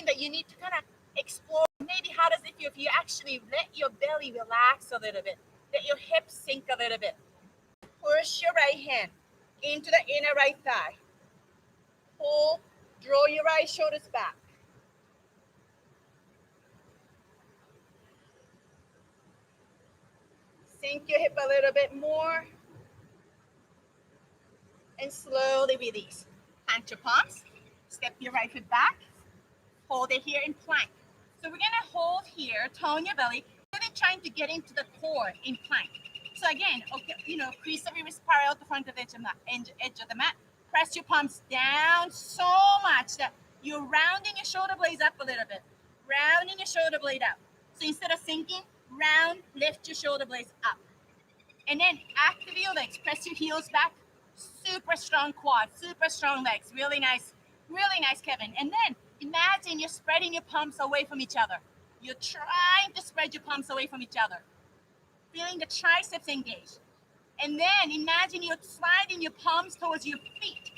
something that you need to kind of explore. Maybe how does it feel if you actually let your belly relax a little bit, let your hips sink a little bit. Push your right hand into the inner right thigh. Pull, draw your right shoulders back. Sink your hip a little bit more. And slowly release. Plant your palms. Step your right foot back. Hold it here in plank. So we're going to hold here, tone your belly, really trying to get into the core in plank. So again, okay, crease of your wrist parallel to the front of the edge of the mat. Press your palms down so much that you're rounding your shoulder blades up a little bit. Rounding your shoulder blade up. So instead of sinking, round, lift your shoulder blades up. And then activate your legs. Press your heels back. Super strong quads, super strong legs. Really nice, Kevin. And then imagine you're spreading your palms away from each other. You're trying to spread your palms away from each other. Feeling the triceps engage. And then imagine you're sliding your palms towards your feet.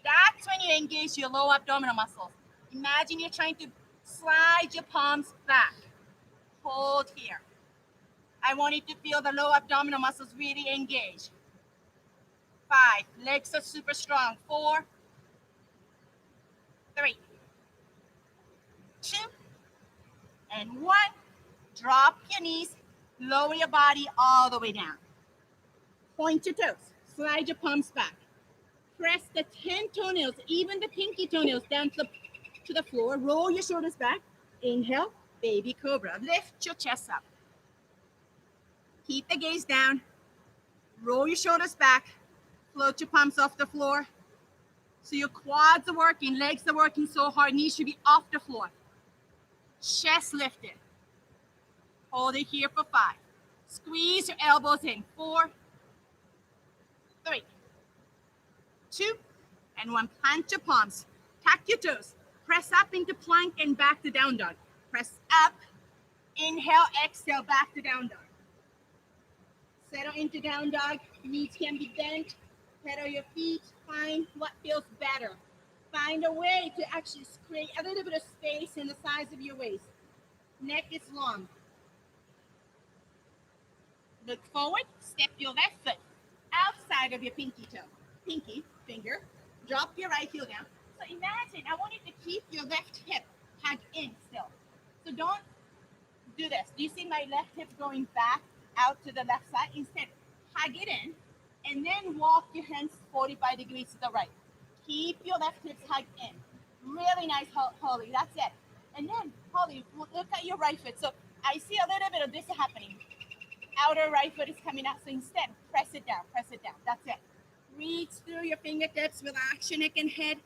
That's when you engage your lower abdominal muscles. Imagine you're trying to slide your palms back. Hold here. I want you to feel the lower abdominal muscles really engage. 5, legs are super strong. 4, 3, 2, and 1. Drop your knees, lower your body all the way down. Point your toes, slide your palms back. Press the 10 toenails, even the pinky toenails, down to the floor. Roll your shoulders back. Inhale, baby cobra. Lift your chest up. Keep the gaze down. Roll your shoulders back. Float your palms off the floor. So your quads are working, legs are working so hard, knees should be off the floor. Chest lifted. Hold it here for 5. Squeeze your elbows in. 4, 3, 2, and 1. Plant your palms. Tuck your toes. Press up into plank and back to down dog. Press up. Inhale, exhale, back to down dog. Settle into down dog. Knees can be bent. Pedal your feet. Find what feels better. Find a way to actually create a little bit of space in the size of your waist. Neck is long. Look forward. Step your left foot outside of your pinky finger. Drop your right heel down. So imagine, I want you to keep your left hip hugged in still. So don't do this. Do you see my left hip going back out to the left side? Instead, hug it in and then walk your hands 45 degrees to the right. Keep your left hips hugged in. Really nice, Holly. That's it. And then, Holly, look at your right foot. So I see a little bit of this happening. Outer right foot is coming out. So instead, press it down. That's it. Reach through your fingertips. Relax your neck and head.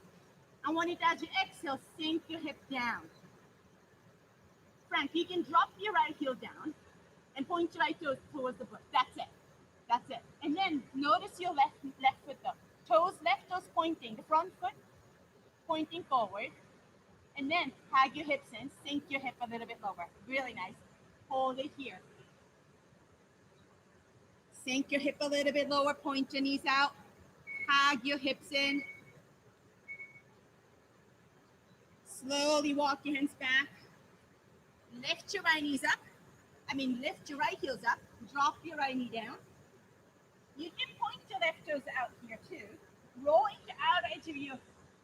I want you to, as you exhale, sink your hip down. Frank, you can drop your right heel down and point your right toes towards the butt. That's it. And then notice your left foot though. Left toes pointing. The front foot pointing forward. And then hug your hips in. Sink your hip a little bit lower. Really nice. Hold it here. Sink your hip a little bit lower. Point your knees out. Hug your hips in. Slowly walk your hands back. Lift your right heels up. Drop your right knee down. You can point your left toes out here too. Roll into the outer edge of your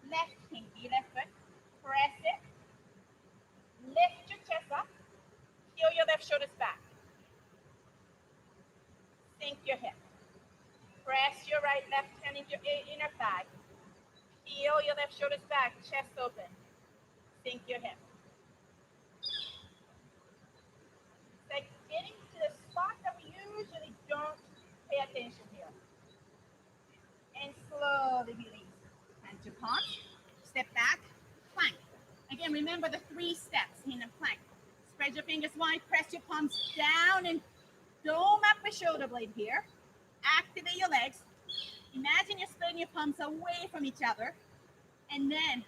left foot. Press it. Lift your chest up. Heel your left shoulders back. Sink your hip. Press your left hand into your inner thigh. Heel your left shoulders back. Chest open. Sink your hip. It's like getting to the spot that we usually don't pay attention here. And slowly release. Plant your palms. Step back. Plank. Again, remember the 3 steps in a plank. Spread your fingers wide. Press your palms down and dome up the shoulder blade here. Activate your legs. Imagine you're spreading your palms away from each other. And then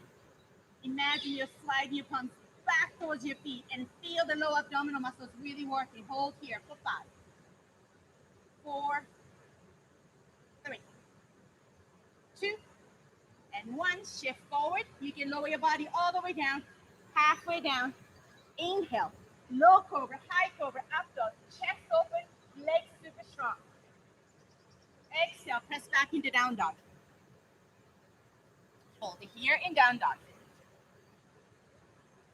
imagine you're sliding your palms back towards your feet and feel the lower abdominal muscles really working. Hold here for 5, 4, 3, 2, and 1. Shift forward. You can lower your body all the way down. halfway down. Inhale, low cobra, high cobra, up dog, chest open, legs super strong. Exhale, press back into down dog. Hold it here in down dog.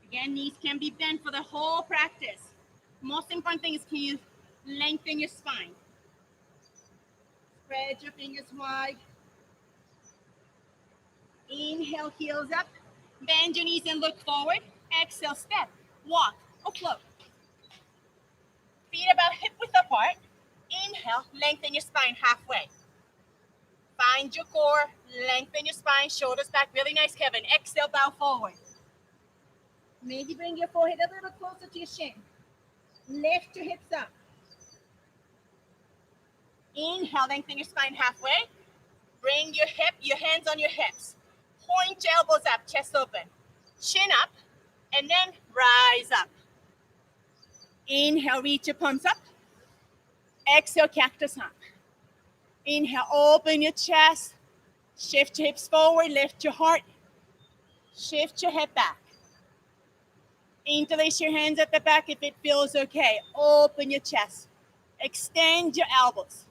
Again, knees can be bent for the whole practice. Most important thing is, can you lengthen your spine? Spread your fingers wide. Inhale, heels up. Bend your knees and look forward. Exhale, step, walk, or float. Feet about hip width apart. Inhale, lengthen your spine halfway. Find your core, lengthen your spine, shoulders back. Really nice, Kevin. Exhale, bow forward. Maybe bring your forehead a little closer to your shin. Lift your hips up. Inhale, lengthen your spine halfway. Bring your hands on your hips. Point your elbows up, chest open. Chin up, and then rise up. Inhale, reach your palms up. Exhale, cactus hump. Inhale, open your chest. Shift your hips forward, lift your heart. Shift your head back. Interlace your hands at the back if it feels okay. Open your chest. Extend your elbows.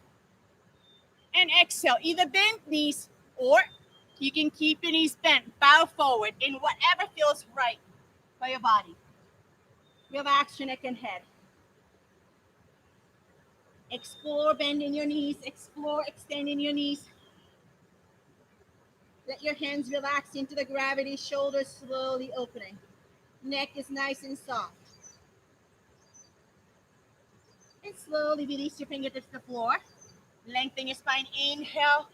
And exhale, either bend knees or you can keep your knees bent. Bow forward in whatever feels right for your body. Relax your neck and head. Explore bending your knees. Explore extending your knees. Let your hands relax into the gravity. Shoulders slowly opening. Neck is nice and soft. And slowly release your fingertips to the floor. Lengthen your spine. Inhale.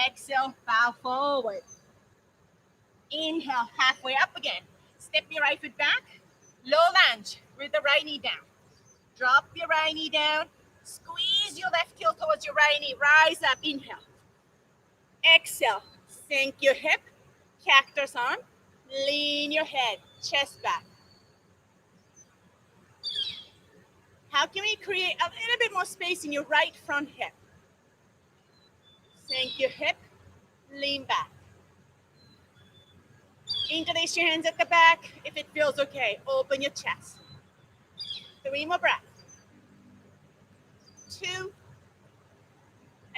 Exhale. Bow forward. Inhale. Halfway up again. Step your right foot back. Low lunge with the right knee down. Drop your right knee down. Squeeze your left heel towards your right knee. Rise up. Inhale. Exhale. Sink your hip. Cactus arm. Lean your head. Chest back. How can we create a little bit more space in your right front hip? Sink your hip. Lean back. Interlace your hands at the back if it feels okay. Open your chest. 3 more breaths. 2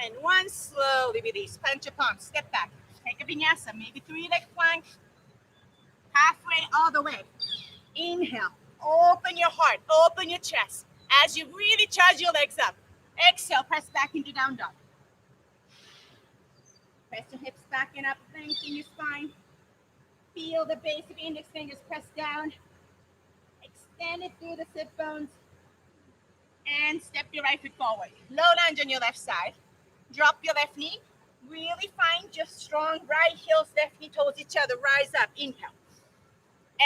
and 1. Slowly release. Punch your palms. Step back. Take a vinyasa. Maybe 3-leg plank. Halfway all the way. Inhale. Open your heart. Open your chest. As you really charge your legs up. Exhale. Press back into down dog. Press your hips back and up. Lengthen your spine. Feel the base of your index fingers press down. Extend it through the sit bones. And step your right foot forward. Low lunge on your left side. Drop your left knee. Really find your strong right heels, left knee towards each other. Rise up. Inhale.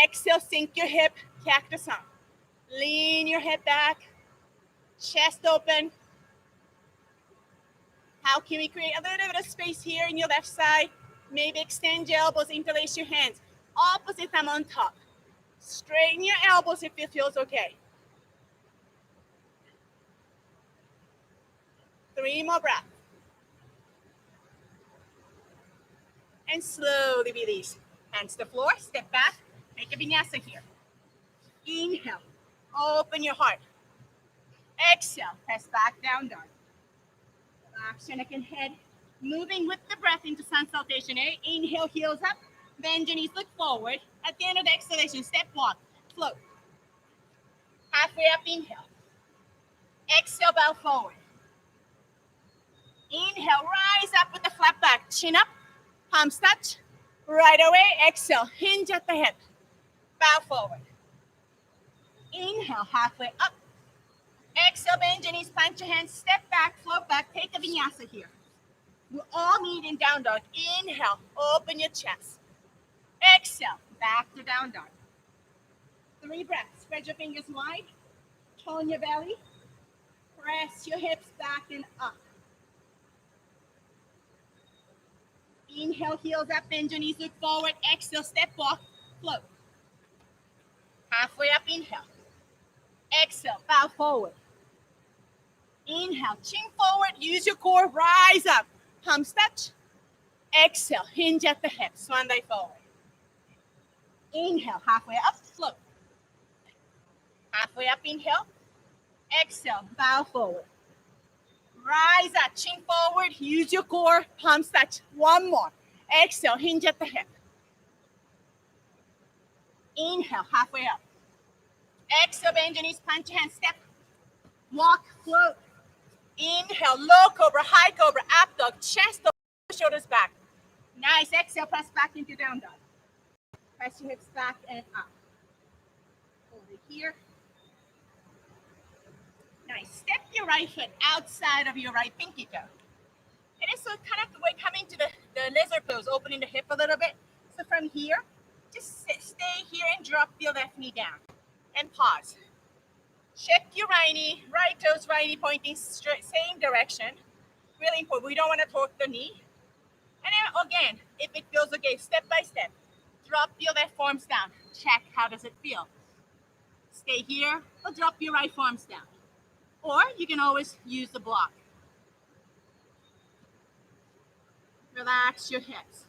Exhale, sink your hip. Cactus hump. Lean your head back. Chest open. How can we create a little bit of space here in your left side? Maybe extend your elbows, interlace your hands. Opposite thumb on top. Straighten your elbows if it feels okay. 3 more breaths. And slowly release. Hands to the floor, step back, make a vinyasa here. Inhale, open your heart. Exhale, press back down dog. Relax your neck and head. Moving with the breath into sun salutation. Inhale, heels up. Bend your knees, look forward. At the end of the exhalation, step walk, float. Halfway up, inhale. Exhale, bow forward. Inhale, rise up with the flat back. Chin up, palms touch. Right away, exhale, hinge at the hip. Bow forward. Inhale, halfway up. Exhale, bend your knees, plant your hands, step back, float back, take a vinyasa here. We all meet in down dog. Inhale, open your chest. Exhale, back to down dog. 3 breaths. Spread your fingers wide. Tone your belly. Press your hips back and up. Inhale, heels up, bend your knees, look forward. Exhale, step walk, float. Halfway up, inhale. Exhale, bow forward. Inhale, chin forward, use your core, rise up. Palms touch. Exhale, hinge at the hips, swan dive forward. Inhale, halfway up, float. Halfway up, inhale. Exhale, bow forward. Rise up, chin forward, use your core, palms touch. One more. Exhale, hinge at the hip. Inhale, halfway up. Exhale, bend your knees, plant your hands, step. Walk, float. Inhale, low cobra, high cobra, up dog, chest over, shoulders back. Nice, exhale, press back into down dog. Press your hips back and up. Over here. Nice, step your right foot outside of your right pinky toe. And it's so kind of we're coming to the lizard pose, opening the hip a little bit. So from here, just stay here and drop your left knee down. And pause. Check your right knee, right toes, right knee pointing straight, same direction. Really important. We don't want to torque the knee. And then again, if it feels okay, step by step, drop your left forearms down. Check how does it feel. Stay here or drop your right forearms down. Or you can always use the block. Relax your hips.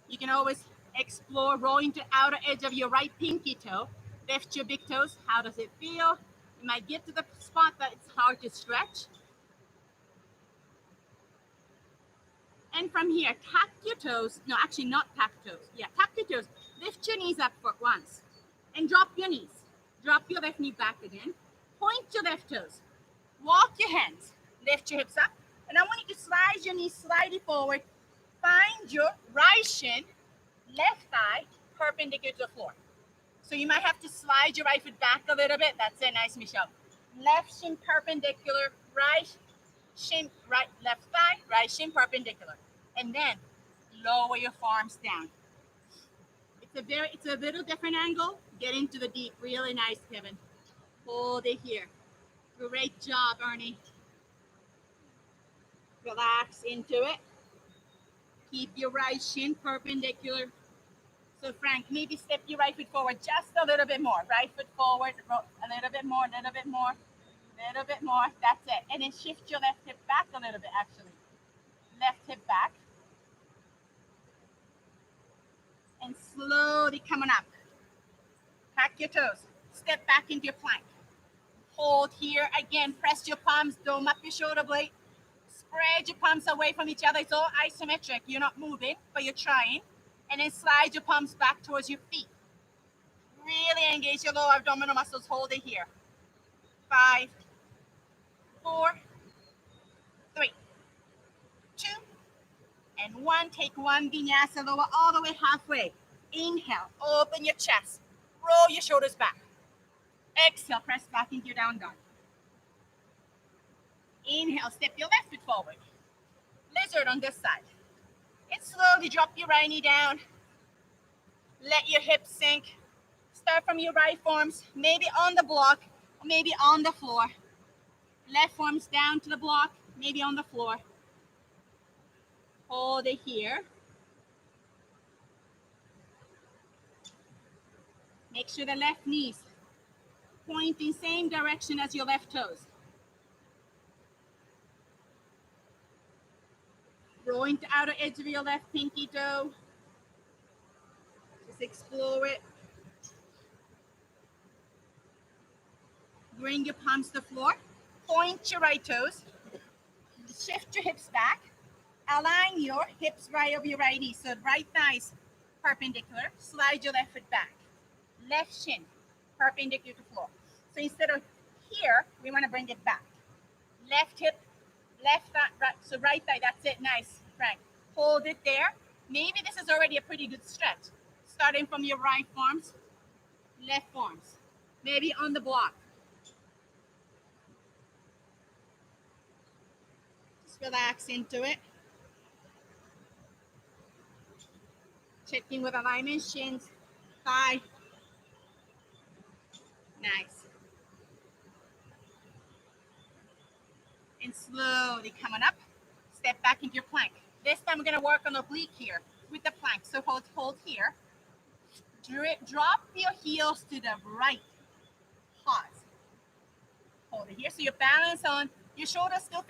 You can always explore rolling to outer edge of your right pinky toe. Lift your big toes. How does it feel? You might get to the spot that it's hard to stretch. And from here, tap your toes. No, actually not tap toes. Yeah, tap your toes. Lift your knees up for once. And drop your knees. Drop your left knee back again. Point your left toes. Walk your hands. Lift your hips up. And I want you to slide your knees slightly forward. Find your right shin, left thigh, perpendicular to the floor. So you might have to slide your right foot back a little bit. That's it. Nice, Michelle. Left shin perpendicular, right shin, right, left thigh, right shin perpendicular. And then lower your forearms down. It's a little different angle. Get into the deep. Really nice, Kevin. Hold it here. Great job, Ernie. Relax into it. Keep your right shin perpendicular. So Frank, maybe step your right foot forward just a little bit more. Right foot forward, a little bit more, a little bit more, a little bit more. That's it. And then shift your left hip back a little bit, actually. Left hip back. And slowly coming up. Pack your toes. Step back into your plank. Hold here. Again, press your palms, dome up your shoulder blade. Spread your palms away from each other. It's all isometric. You're not moving, but you're trying. And then slide your palms back towards your feet. Really engage your lower abdominal muscles. Hold it here. 5, 4, 3, 2, and 1. Take one vinyasa, lower all the way halfway. Inhale, open your chest. Roll your shoulders back. Exhale, press back into your down dog. Inhale, step your left foot forward. Lizard on this side. And slowly drop your right knee down. Let your hips sink. Start from your right forearms, maybe on the block, or maybe on the floor. Left forearms down to the block, maybe on the floor. Hold it here. Make sure the left knees pointing same direction as your left toes. Rolling to outer edge of your left pinky toe. Just explore it. Bring your palms to the floor. Point your right toes. Shift your hips back. Align your hips right over your right knee. So right thighs perpendicular. Slide your left foot back. Left shin perpendicular to floor. So instead of here, we want to bring it back. Left hip, left thigh, right, so right thigh, that's it. Nice, Frank. Hold it there. Maybe this is already a pretty good stretch. Starting from your right forearms, left forearms. Maybe on the block. Just relax into it. Checking with alignment, shins, thigh. Nice. And slowly coming up, step back into your plank. This time we're gonna work on oblique here with the plank. So hold here. Drop your heels to the right. Pause. Hold it here. So your balance on your shoulders still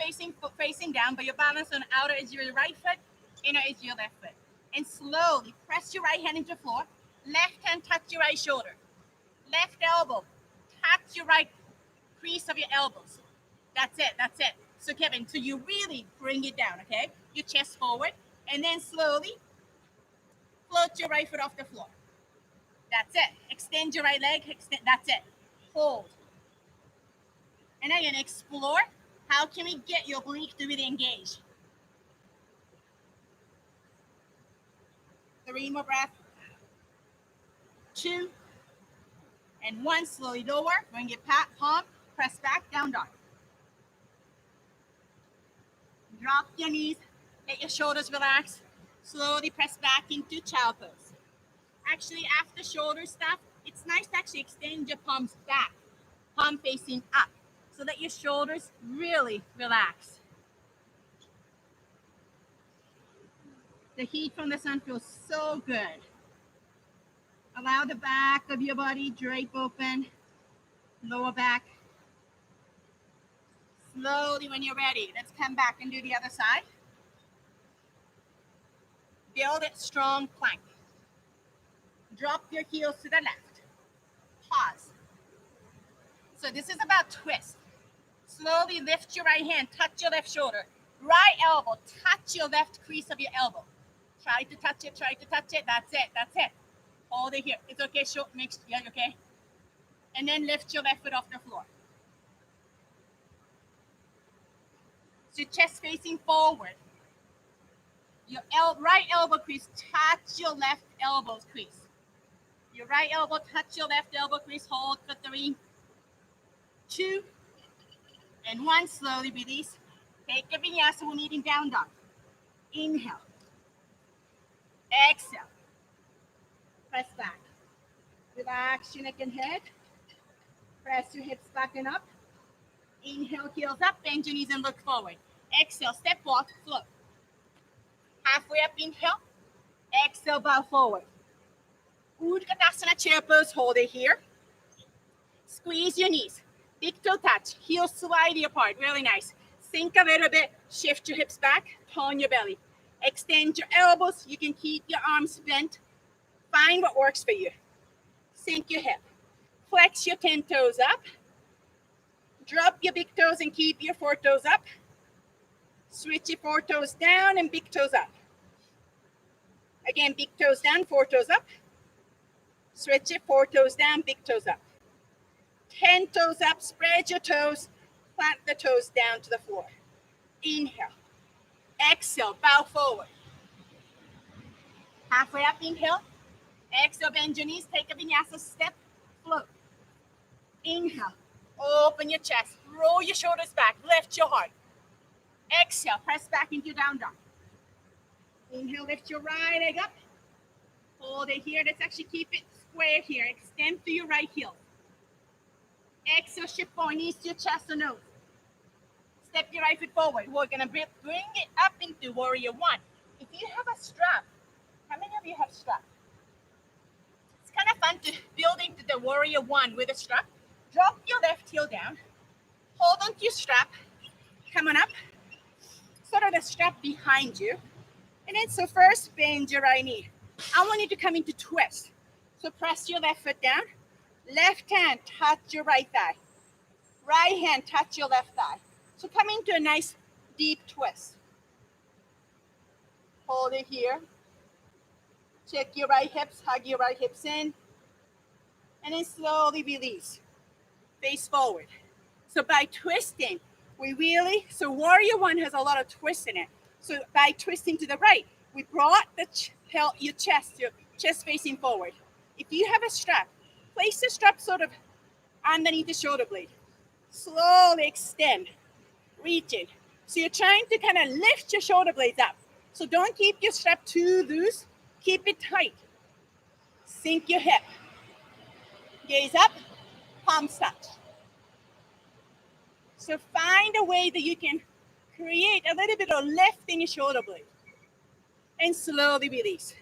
facing down, but your balance on outer edge of your right foot, inner edge of your left foot. And slowly press your right hand into the floor. Left hand touch your right shoulder. Left elbow touch your right crease of your elbows. That's it, that's it. So Kevin, so you really bring it down, okay? Your chest forward, and then slowly float your right foot off the floor. That's it. Extend your right leg, extend, that's it. Hold. And again, explore. How can we get your oblique to really engage? 3 more breaths. 2 and 1. Slowly lower. Bring your palm, press back, down dog. Drop your knees, let your shoulders relax. Slowly press back into child pose. Actually, after shoulder stuff, it's nice to actually extend your palms back, palm facing up, so that your shoulders really relax. The heat from the sun feels so good. Allow the back of your body drape open, lower back. Slowly, when you're ready, let's come back and do the other side. Build it strong plank. Drop your heels to the left. Pause. So this is about twist. Slowly lift your right hand, touch your left shoulder. Right elbow, touch your left crease of your elbow. Try to touch it, try to touch it. That's it, that's it. Hold it here. It's okay, yeah, okay? And then lift your left foot off the floor. So chest facing forward. Your right elbow crease, touch your left elbow's crease. Your right elbow, touch your left elbow crease. Hold for 3, 2, and 1. Slowly release. Take a vinyasa. We're needing down dog. Inhale. Exhale. Press back. Relax your neck and head. Press your hips back and up. Inhale, heels up. Bend your knees and look forward. Exhale, step walk, float. Halfway up, inhale. Exhale, bow forward. Bakasana chair pose. Hold it here. Squeeze your knees. Big toe touch. Heels slightly apart. Really nice. Sink a little bit. Shift your hips back. Tone your belly. Extend your elbows. You can keep your arms bent. Find what works for you. Sink your hip. Flex your 10 toes up. Drop your big toes and keep your 4 toes up. Switch your 4 toes down and big toes up. Again, big toes down, 4 toes up. Switch it, 4 toes down, big toes up. 10 toes up, spread your toes. Plant the toes down to the floor. Inhale. Exhale, bow forward. Halfway up, inhale. Exhale, bend your knees, take a vinyasa step, float. Inhale, open your chest, roll your shoulders back, lift your heart. Exhale, press back into down dog. Inhale, lift your right leg up. Hold it here. Let's actually keep it square here. Extend through your right heel. Exhale, shift forward, knees to your chest or nose. Step your right foot forward. We're going to bring it up into warrior 1. If you have a strap, how many of you have strap? It's kind of fun to build into the warrior 1 with a strap. Drop your left heel down. Hold on to your strap. Come on up. Sort of the strap behind you. And then, so first, bend your right knee. I want you to come into twist. So press your left foot down. Left hand, touch your right thigh. Right hand, touch your left thigh. So come into a nice deep twist. Hold it here. Check your right hips, hug your right hips in. And then slowly release. Face forward. So by twisting, so warrior 1 has a lot of twists in it. So by twisting to the right, we brought your chest facing forward. If you have a strap, place the strap sort of underneath the shoulder blade. Slowly extend, reach in. So you're trying to kind of lift your shoulder blades up. So don't keep your strap too loose. Keep it tight. Sink your hip. Gaze up, palms touch. So find a way that you can create a little bit of lift in your shoulder blade. And slowly release.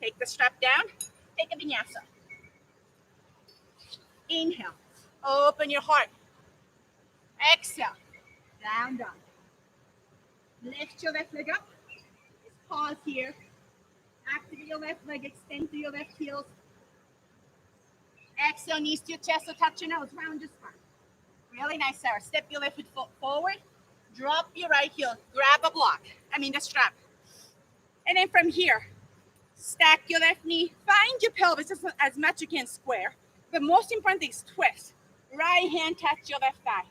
Take the strap down. Take a vinyasa. Inhale. Open your heart. Exhale. Down dog. Lift your left leg up. Just pause here. Activate your left leg, extend through your left heels. Exhale, knees to your chest, so touch your nose, round your spine. Really nice, Sarah. Step your left foot forward, drop your right heel, grab a block, the strap. And then from here, stack your left knee, find your pelvis as much you can square. The most important thing is twist. Right hand touch your left thigh.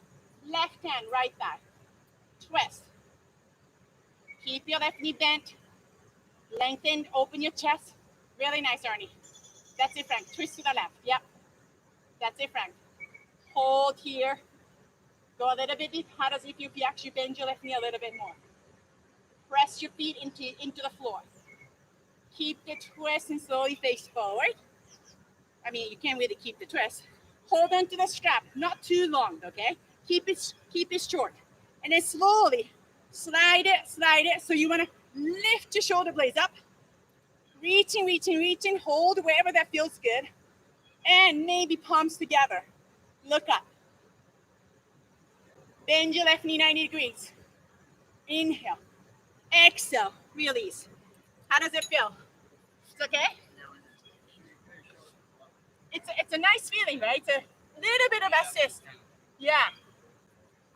Left hand, right thigh. Twist. Keep your left knee bent. Lengthen, open your chest. Really nice, Arnie. That's it, Frank. Twist to the left. Yep. That's it, Frank. Hold here. Go a little bit deep. How does it feel if you actually bend your left knee a little bit more? Press your feet into the floor. Keep the twist and slowly face forward. You can't really keep the twist. Hold on to the strap, not too long, okay? Keep it short. And then slowly slide it. So you want to lift your shoulder blades up. Reaching. Hold wherever that feels good. And maybe palms together. Look up. Bend your left knee 90 degrees. Inhale. Exhale. Release. How does it feel? It's okay? It's a nice feeling, right? It's a little bit of assist. Yeah.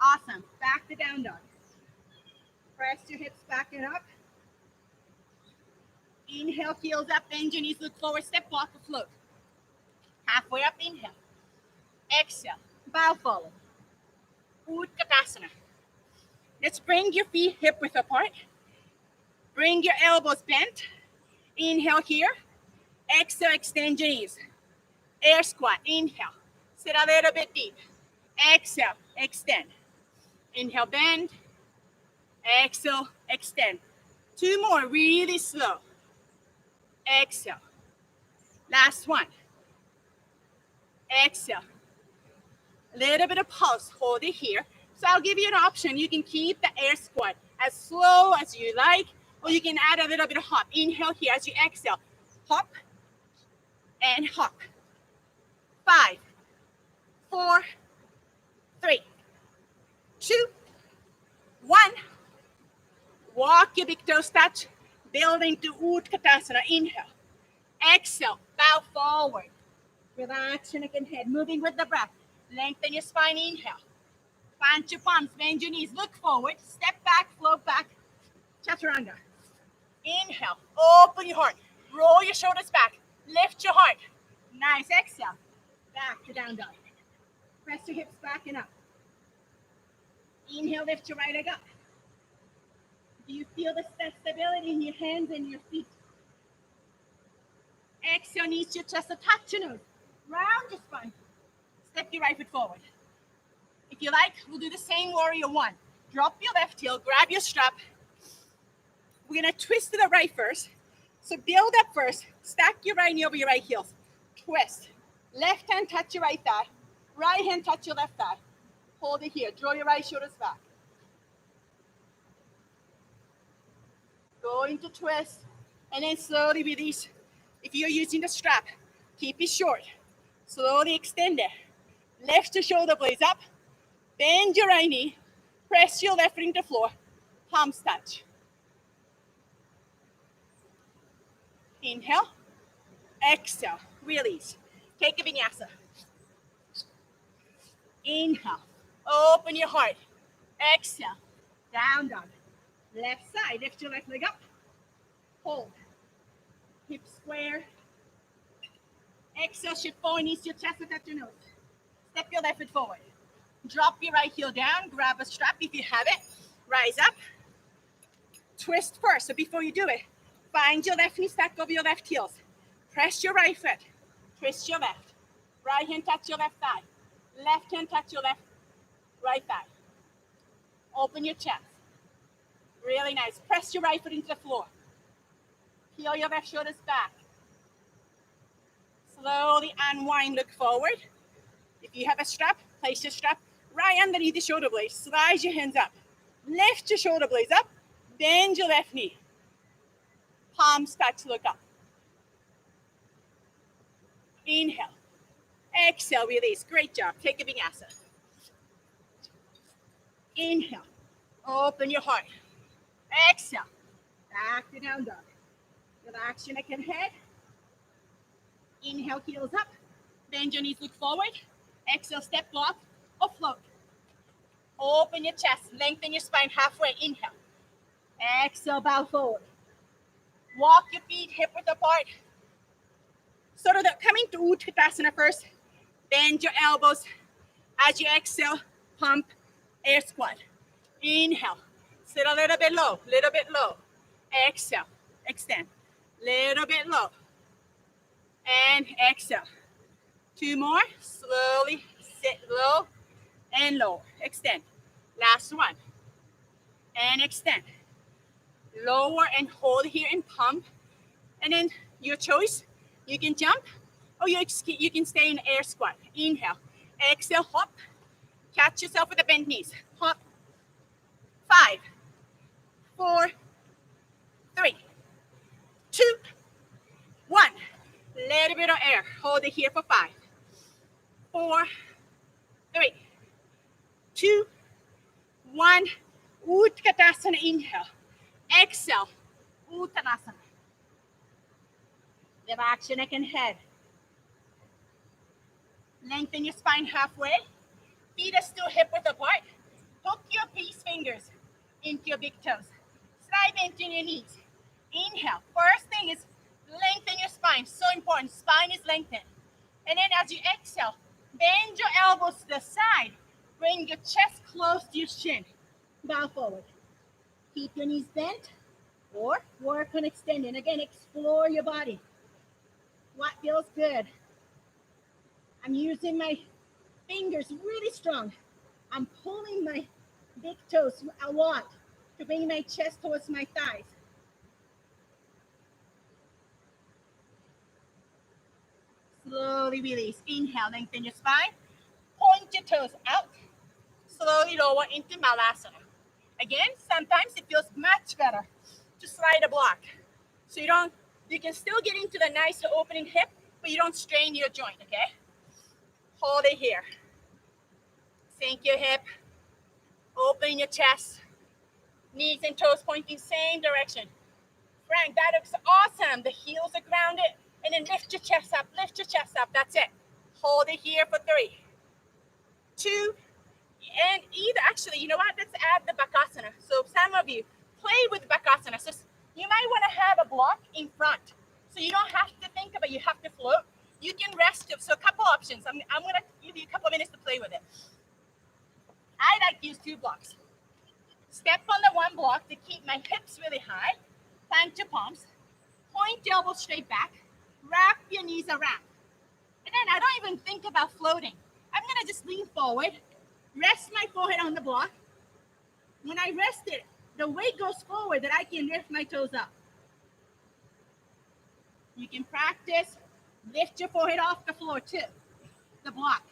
Awesome. Back to down dog. Press your hips back and up. Inhale, heels up, bend your knees, look forward, step, walk, or float. Halfway up, inhale. Exhale, bow forward. Bakasana. Let's bring your feet hip width apart. Bring your elbows bent. Inhale here. Exhale, extend your knees. Air squat, inhale. Sit a little bit deep. Exhale, extend. Inhale, bend. Exhale, extend. 2 more, really slow. Exhale. Last one. Exhale. A little bit of pulse. Hold it here. So I'll give you an option. You can keep the air squat as slow as you like, or you can add a little bit of hop. Inhale here as you exhale. Hop and hop. 5, 4, 3, 2, 1. Walk your big toes touch. Building to Utkatasana. Inhale. Exhale. Bow forward. Relax your neck and head. Moving with the breath. Lengthen your spine. Inhale. Plant your palms. Bend your knees. Look forward. Step back. Float back. Chaturanga. Inhale. Open your heart. Roll your shoulders back. Lift your heart. Nice. Exhale. Back to down dog. Press your hips back and up. Inhale. Lift your right leg up. Do you feel the stability in your hands and your feet? Exhale, knees to your chest, so touch your nose. Round your spine. Step your right foot forward. If you like, we'll do the same warrior 1. Drop your left heel, grab your strap. We're going to twist to the right first. So build up first. Stack your right knee over your right heels. Twist. Left hand touch your right thigh. Right hand touch your left thigh. Hold it here. Draw your right shoulders back. Go into twist. And then slowly release. If you're using the strap, keep it short. Slowly extend it. Lift your shoulder blades up. Bend your right knee. Press your left foot into the floor. Palms touch. Inhale. Exhale. Release. Take a vinyasa. Inhale. Open your heart. Exhale. Down dog. Left side. Lift your left leg up. Hold. Hip square. Exhale. Shift forward. Knees to your chest. Touch your nose. Step your left foot forward. Drop your right heel down. Grab a strap if you have it. Rise up. Twist first. So before you do it, find your left knee stack over your left heels. Press your right foot. Twist your left. Right hand touch your left thigh. Left hand touch your right thigh. Open your chest. Really nice. Press your right foot into the floor. Peel your left shoulders back. Slowly unwind, look forward. If you have a strap, place your strap right underneath the shoulder blades. Slide your hands up. Lift your shoulder blades up. Bend your left knee. Palms touch, look up. Inhale. Exhale, release. Great job. Take a vinyasa. Inhale. Open your heart. Exhale. Back to down dog. Relax your neck and head. Inhale, heels up. Bend your knees, look forward. Exhale, step off or float. Open your chest, lengthen your spine halfway. Inhale. Exhale, bow forward. Walk your feet hip width apart. So that coming to Uttanasana first. Bend your elbows. As you exhale, pump, air squat. Inhale. Sit a little bit low, little bit low. Exhale, extend. Little bit low. And exhale. Two more. Slowly sit low and low. Extend. Last one. And extend. Lower and hold here and pump. And then your choice. You can jump or you can stay in air squat. Inhale. Exhale, hop. Catch yourself with the bent knees. Hop. 5, 4, 3, 2, 1. Little bit of air. Hold it here for 5, 4, 3, 2, 1. Uttanasana. Inhale. Exhale. Uttanasana. Relax your neck and head. Lengthen your spine halfway. Feet are still hip width apart. Hook your peace fingers into your big toes. Slide into your knees. Inhale. First thing is lengthen your spine. So important. Spine is lengthened. And then as you exhale, bend your elbows to the side. Bring your chest close to your shin. Bow forward. Keep your knees bent or work on extending. Again, explore your body. What feels good? I'm using my fingers really strong. I'm pulling my big toes a lot to bring my chest towards my thighs. Slowly release. Inhale, lengthen your spine. Point your toes out. Slowly lower into Malasana. Again, sometimes it feels much better to slide a block. So you can still get into the nice opening hip, but you don't strain your joint, okay? Hold it here. Sink your hip. Open your chest. Knees and toes pointing same direction. Frank, that looks awesome. The heels are grounded. And then lift your chest up. Lift your chest up. That's it. Hold it here for 3, 2, and actually, you know what? Let's add the Bakasana. So some of you play with Bakasana. So you might want to have a block in front. So you don't have to think about it. You have to float. You can rest. So a couple options. I'm going to give you a couple of minutes to play with it. I like to use 2 blocks. Step on the one block to keep my hips really high. Plant your palms. Point your elbows straight back. Wrap your knees around. And then I don't even think about floating. I'm going to just lean forward. Rest my forehead on the block. When I rest it, the weight goes forward that I can lift my toes up. You can practice. Lift your forehead off the floor too. The block.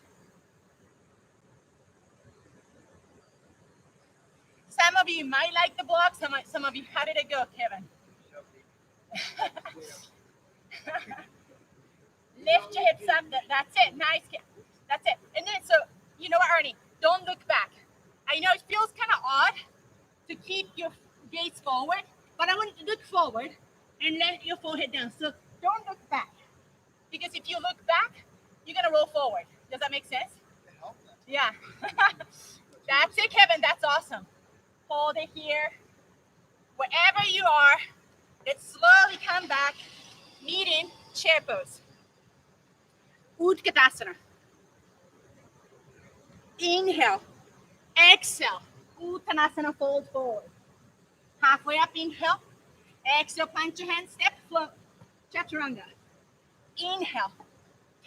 Some of you might like the block. Some of you, how did it go, Kevin? Lift your hips up. That's it. Nice. That's it. And then, so, you know what, Ernie? Don't look back. I know it feels kind of odd to keep your gaze forward, but I want you to look forward and let your forehead down. So don't look back. Because if you look back, you're going to roll forward. Does that make sense? Yeah. That's it, Kevin. That's awesome. Hold it here. Wherever you are, let's slowly come back. Meeting chair pose. Uttanasana. Inhale. Exhale. Uttanasana, fold forward. Halfway up, inhale. Exhale, plant your hands, step, float. Chaturanga. Inhale.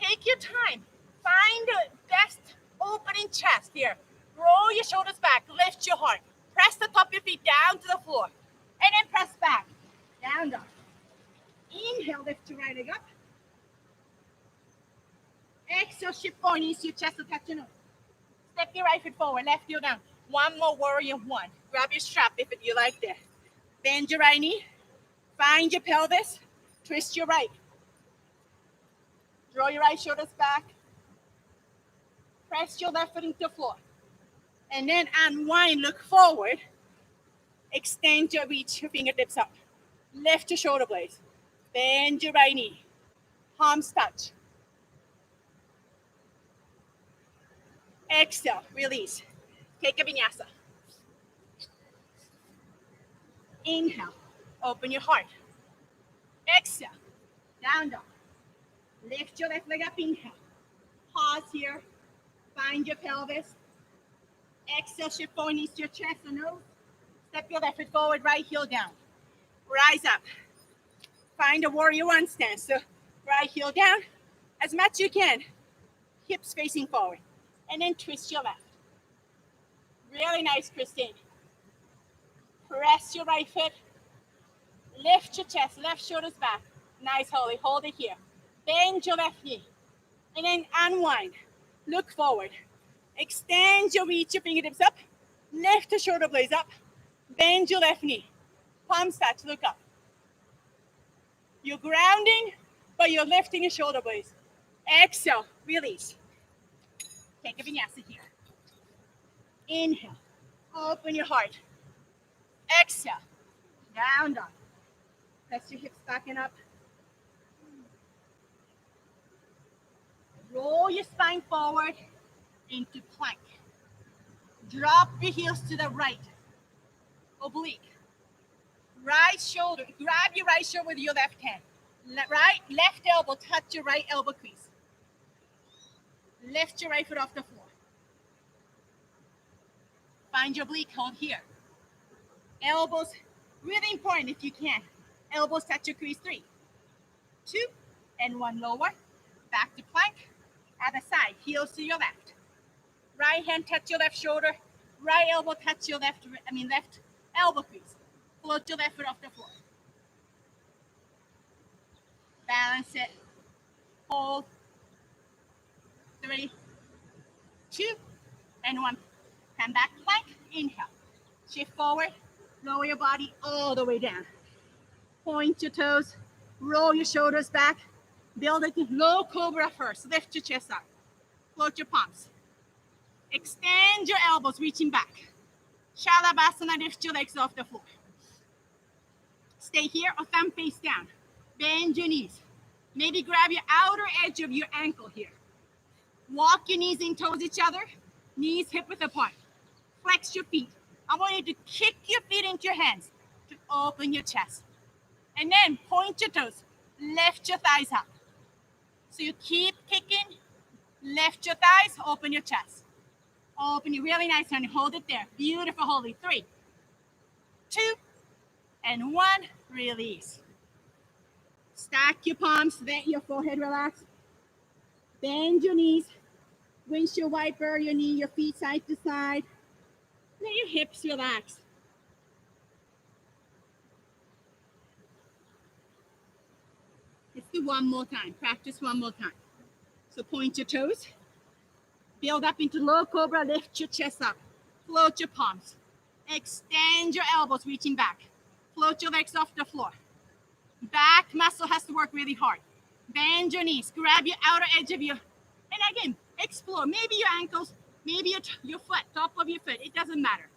Take your time. Find the best opening chest here. Roll your shoulders back. Lift your heart. Press the top of your feet down to the floor. And then press back. Down dog. Inhale, lift your right leg up. Exhale, shift forward, knees to your chest to touch your nose. Step your right foot forward, left heel down. One more warrior one. Grab your strap if you like that. Bend your right knee. Find your pelvis. Twist your right. Draw your right shoulders back. Press your left foot into the floor. And then unwind, look forward. Extend your reach, your fingertips up. Lift your shoulder blades. Bend your right knee. Palms touch. Exhale, release. Take a vinyasa. Inhale, open your heart. Exhale, down dog. Lift your left leg up, inhale. Pause here, find your pelvis. Exhale, shift forward, knees to your chest and nose. Step your left foot forward, right heel down. Rise up. Find a warrior one stance. So right heel down, as much as you can. Hips facing forward. And then twist your left. Really nice, Christine. Press your right foot. Lift your chest, left shoulders back. Nice, Holly. Hold it here. Bend your left knee. And then unwind. Look forward. Extend your reach, your fingertips up. Lift the shoulder blades up. Bend your left knee. Palms touch, look up. You're grounding, but you're lifting your shoulder blades. Exhale, release. Take a vinyasa here. Inhale, open your heart. Exhale, down dog. Press your hips back and up. Roll your spine forward into plank. Drop your heels to the right. Oblique. Right shoulder, grab your right shoulder with your left hand. Left elbow, touch your right elbow crease. Lift your right foot off the floor. Find your oblique, hold here. Elbows, really important if you can. Elbows touch your crease, 3, 2, and 1 lower. Back to plank. Other side, heels to your left. Right hand touch your left shoulder. Right elbow touch your left elbow crease. Float your left foot off the floor. Balance it. Hold. 3, 2, and 1. Come back plank. Inhale. Shift forward. Lower your body all the way down. Point your toes. Roll your shoulders back. Build a low cobra first. Lift your chest up. Float your palms. Extend your elbows, reaching back. Shavasana, lift your legs off the floor. Stay here or thumb face down. Bend your knees. Maybe grab your outer edge of your ankle here. Walk your knees in towards each other. Knees hip width apart. Flex your feet. I want you to kick your feet into your hands to open your chest. And then point your toes. Lift your thighs up. So you keep kicking. Lift your thighs, open your chest. Open your really nice, honey. Hold it there. Beautiful, holy. 3, 2, and 1. Release. Stack your palms. Let your forehead relax. Bend your knees. Windshield wiper your knee, your feet side to side. Let your hips relax. Let's do one more time. Practice one more time. So point your toes. Build up into low cobra. Lift your chest up. Float your palms. Extend your elbows, reaching back. Float your legs off the floor. Back muscle has to work really hard. Bend your knees. Grab your outer edge of your, and again, explore. Maybe your ankles, maybe your foot, top of your foot. It doesn't matter.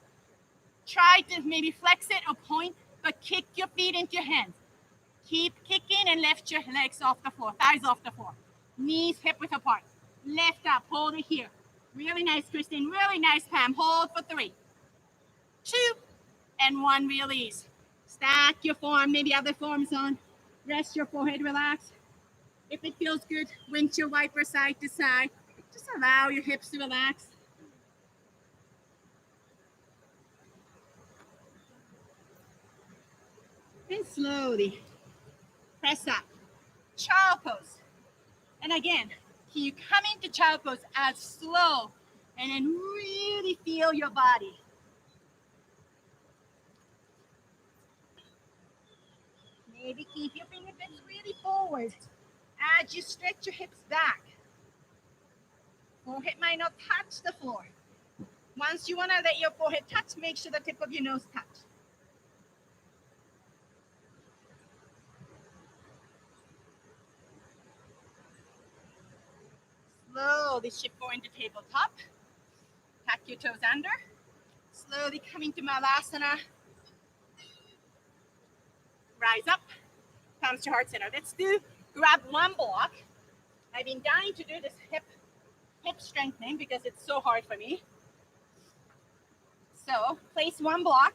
Try to maybe flex it or point, but kick your feet into your hands. Keep kicking and lift your legs off the floor, thighs off the floor. Knees hip width apart. Lift up, hold it here. Really nice, Christine. Really nice, Pam. Hold for 3, 2, and 1. Release. Stack your form, maybe other forms on. Rest your forehead, relax. If it feels good, windshield wiper side to side. Just allow your hips to relax. And slowly press up. Child pose. And again, you come into child pose as slow and then really feel your body. Maybe keep your fingertips really forward as you stretch your hips back. Forehead might not touch the floor. Once you want to let your forehead touch, make sure the tip of your nose touch. Slowly shift forward into tabletop. Tuck your toes under. Slowly come into Malasana. Rise up. palms to heart center. Let's grab one block. I've been dying to do this hip strengthening because it's so hard for me. So place one block.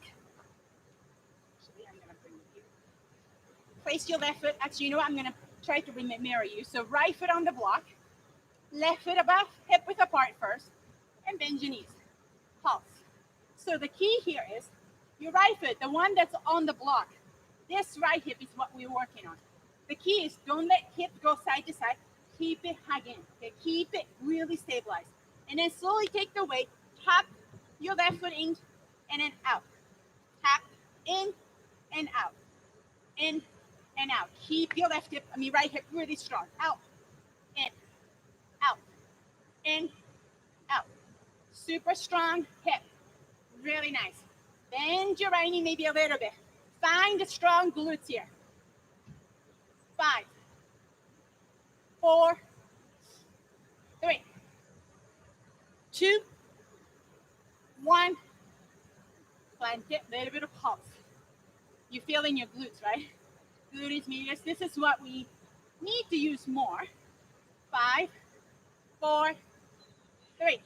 Actually, I'm gonna bring you. Place your left foot. Actually, you know what? I'm gonna try to mirror you. So right foot on the block, left foot above, hip width apart first, and bend your knees. Pulse. So the key here is your right foot, the one that's on the block. This right hip is what we're working on. The key is don't let hip go side to side. Keep it hugging. Okay, keep it really stabilized. And then slowly take the weight, tap your left foot in and then out. Tap in and out. In and out. Keep your right hip really strong. Out, in, out, in, out. Super strong hip. Really nice. Bend your right knee maybe a little bit. Find the strong glutes here. 5, 4, 3, 2, 1. Plant it, little bit of pulse. You feel in your glutes, right? Gluteus medius. This is what we need to use more. 5, 4, 3,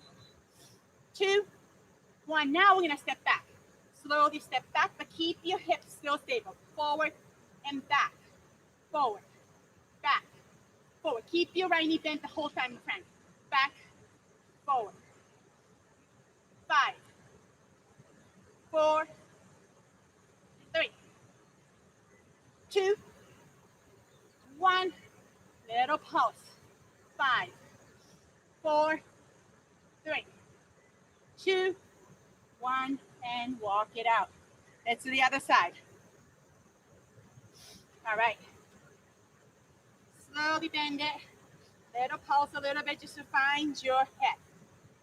2, 1. Now we're gonna step back. Slowly step back, but keep your hips still stable. Forward and back. Forward, back, forward. Keep your right knee bent the whole time, friend. Back, forward. 5, 4, 3, 2, 1. Little pulse. 5, 4, 3, 2, 1, and walk it out. Let's do the other side. All right. Slowly bend it. Little pulse a little bit just to find your head.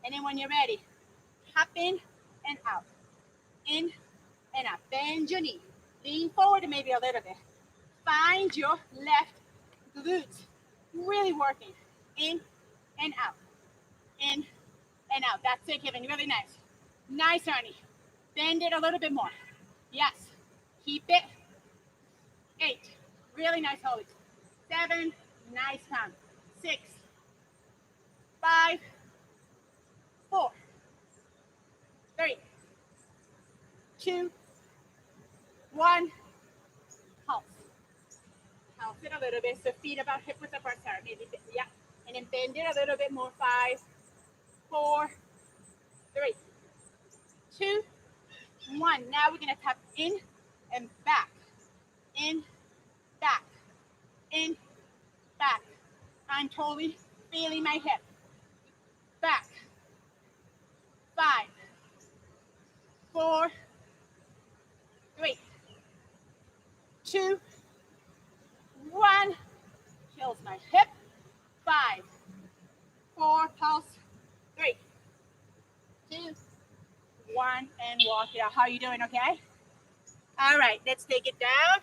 And then when you're ready, hop in and out. In and out. Bend your knee. Lean forward maybe a little bit. Find your left glutes. Really working. In and out. In and out. That's it, Kevin. Really nice. Nice, Arnie. Bend it a little bit more. Yes. Keep it. 8. Really nice hold. 7. Nice count. 6. 5. 4. 3. 2. 1. Pulse. Pulse it a little bit. So feet about hip width apart. Sorry, maybe. Yeah. And then bend it a little bit more. 5. 4. 3. 2. 1. Now we're gonna tap in and back. In, back. In, back. I'm totally feeling my hip. Back. 5, 4, 3, 2, 1. Kills my hip. 5, 4. Pulse. 3, 2, 1, and walk it out. How are you doing? Okay. All right. Let's take it down.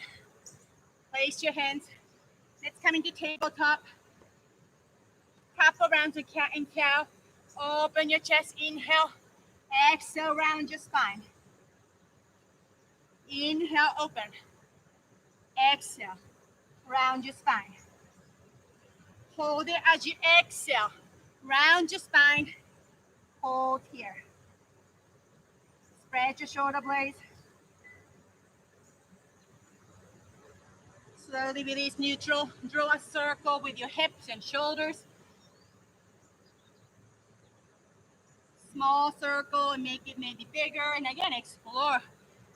Place your hands. Let's come into tabletop. Couple rounds of cat and cow. Open your chest. Inhale. Exhale, round your spine. Inhale, open. Exhale, round your spine. Hold it as you exhale. Round your spine. Hold here. Spread your shoulder blades. Slowly release neutral. Draw a circle with your hips and shoulders. Small circle and make it maybe bigger. And again, explore.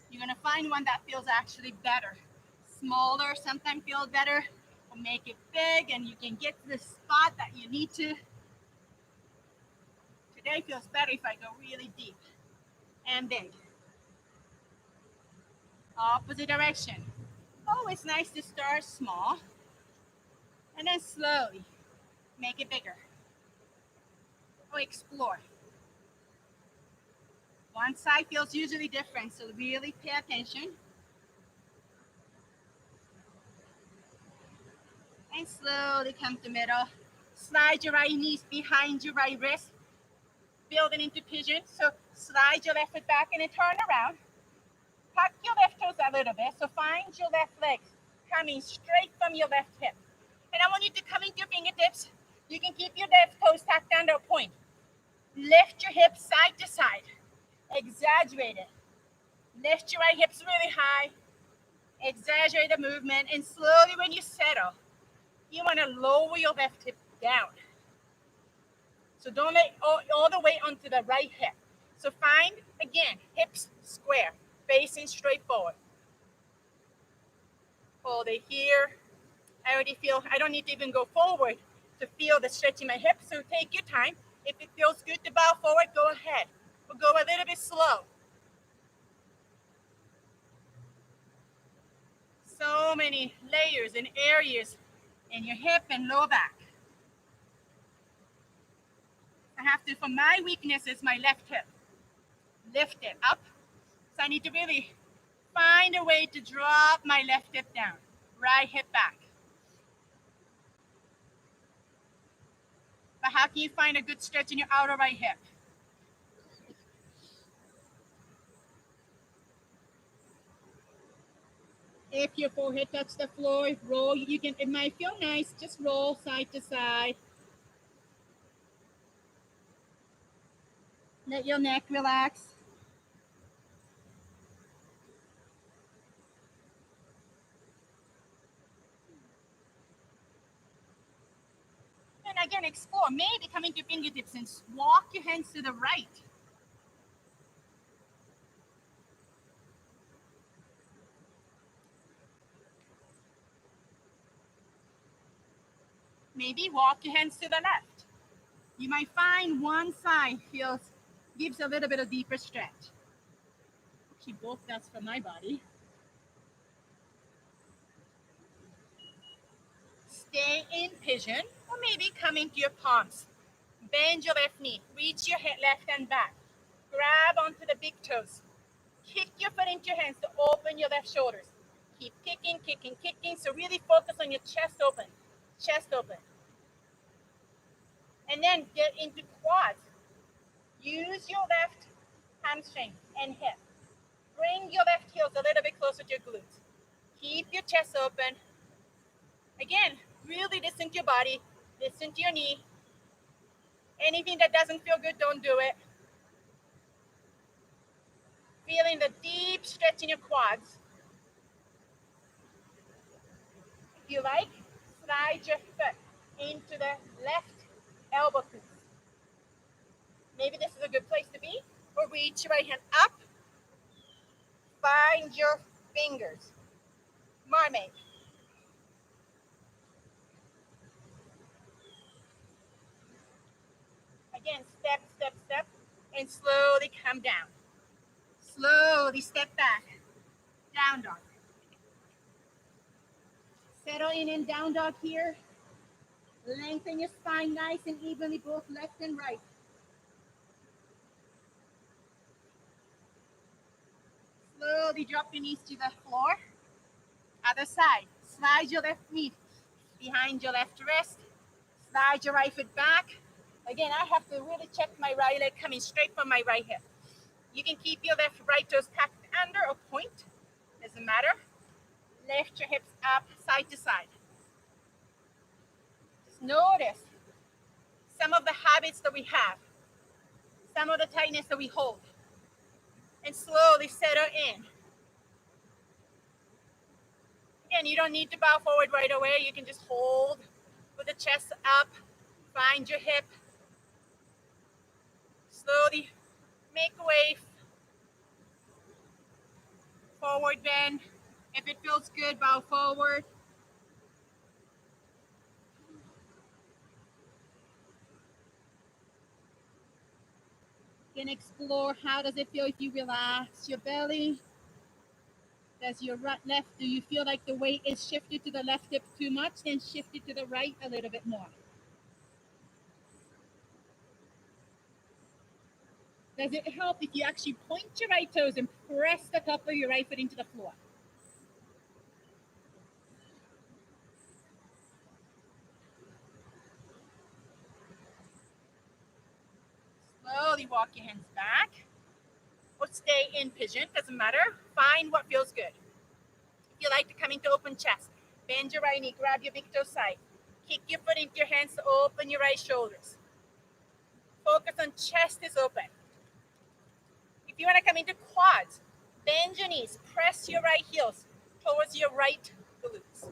You're gonna find one that feels actually better. Smaller sometimes feels better. Or make it big and you can get to the spot that you need to. Today feels better if I go really deep and big. Opposite direction. Always nice to start small and then slowly make it bigger. Or explore. One side feels usually different, so really pay attention. And slowly come to middle. Slide your right knees behind your right wrist. Building into pigeon. So slide your left foot back and then turn around. Tuck your left toes a little bit. So find your left leg coming straight from your left hip. And I want you to come into your fingertips. You can keep your left toes tucked under a point. Lift your hips side to side. Exaggerate it. Lift your right hips really high. Exaggerate the movement. And slowly when you settle, you want to lower your left hip down. So don't let all the way onto the right hip. So find, again, hips square, facing straight forward. Hold it here. I already feel, I don't need to even go forward to feel the stretch in my hips. So take your time. If it feels good to bow forward, go ahead. We'll go a little bit slow. So many layers and areas in your hip and lower back. I have to, for my weakness is my left hip. Lift it up. So I need to really find a way to drop my left hip down. Right hip back. But how can you find a good stretch in your outer right hip? If your forehead touches the floor, roll. You can. It might feel nice. Just roll side to side. Let your neck relax. And again, explore. Maybe coming to fingertips and walk your hands to the right. Maybe walk your hands to the left. You might find one side gives a little bit of deeper stretch. Actually, both does for my body. Stay in pigeon, or maybe come into your palms. Bend your left knee. Reach your left hand back. Grab onto the big toes. Kick your foot into your hands to open your left shoulders. Keep kicking, kicking, kicking. So really focus on your chest open. Chest open. And then get into quads. Use your left hamstring and hip. Bring your left heels a little bit closer to your glutes. Keep your chest open. Again, really listen to your body. Listen to your knee. Anything that doesn't feel good, don't do it. Feeling the deep stretch in your quads. If you like, slide your foot into the left elbow crease. Maybe this is a good place to be. Or reach your right hand up. Find your fingers. Mermaid. Again, step, step, step, and slowly come down. Slowly step back. Down dog. Settle in down dog here. Lengthen your spine nice and evenly, both left and right. Slowly drop your knees to the floor. Other side. Slide your left knee behind your left wrist. Slide your right foot back. Again, I have to really check my right leg coming straight from my right hip. You can keep your right toes tucked under or point. Doesn't matter. Lift your hips up side to side. Just notice some of the habits that we have. Some of the tightness that we hold. And slowly settle in. Again, you don't need to bow forward right away. You can just hold with the chest up. Find your hip. Slowly make a way. Forward bend. If it feels good, bow forward. You can explore how does it feel if you relax your belly. Does your left, do you feel like the weight is shifted to the left hip too much? Then shift it to the right a little bit more. Does it help if you actually point your right toes and press the top of your right foot into the floor? Slowly walk your hands back. Or stay in pigeon, doesn't matter. Find what feels good. If you like to come into open chest, Bend your right knee, grab your big toe side. Kick your foot into your hands to open your right shoulders. Focus on chest is open. If you want to come into quads, bend your knees, press your right heels towards your right glutes.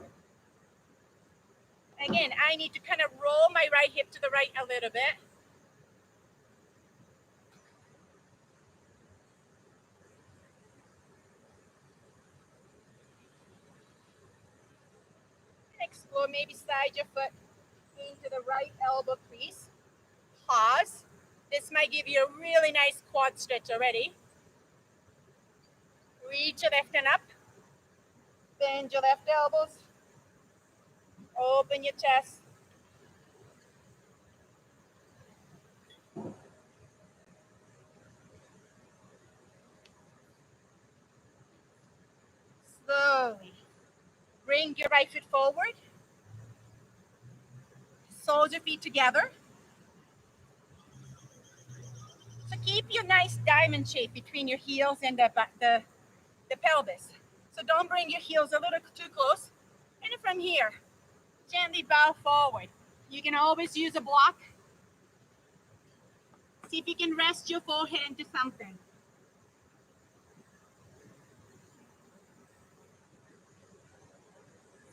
Again, I need to kind of roll my right hip to the right a little bit. Explore, maybe slide your foot into the right elbow crease. Pause. This might give you a really nice quad stretch already. Reach your left hand up. Bend your left elbows. Open your chest. Slowly. Bring your right foot forward. Soles your feet together. So keep your nice diamond shape between your heels and the pelvis. So don't bring your heels a little too close. And from here, gently bow forward. You can always use a block. See if you can rest your forehead into something.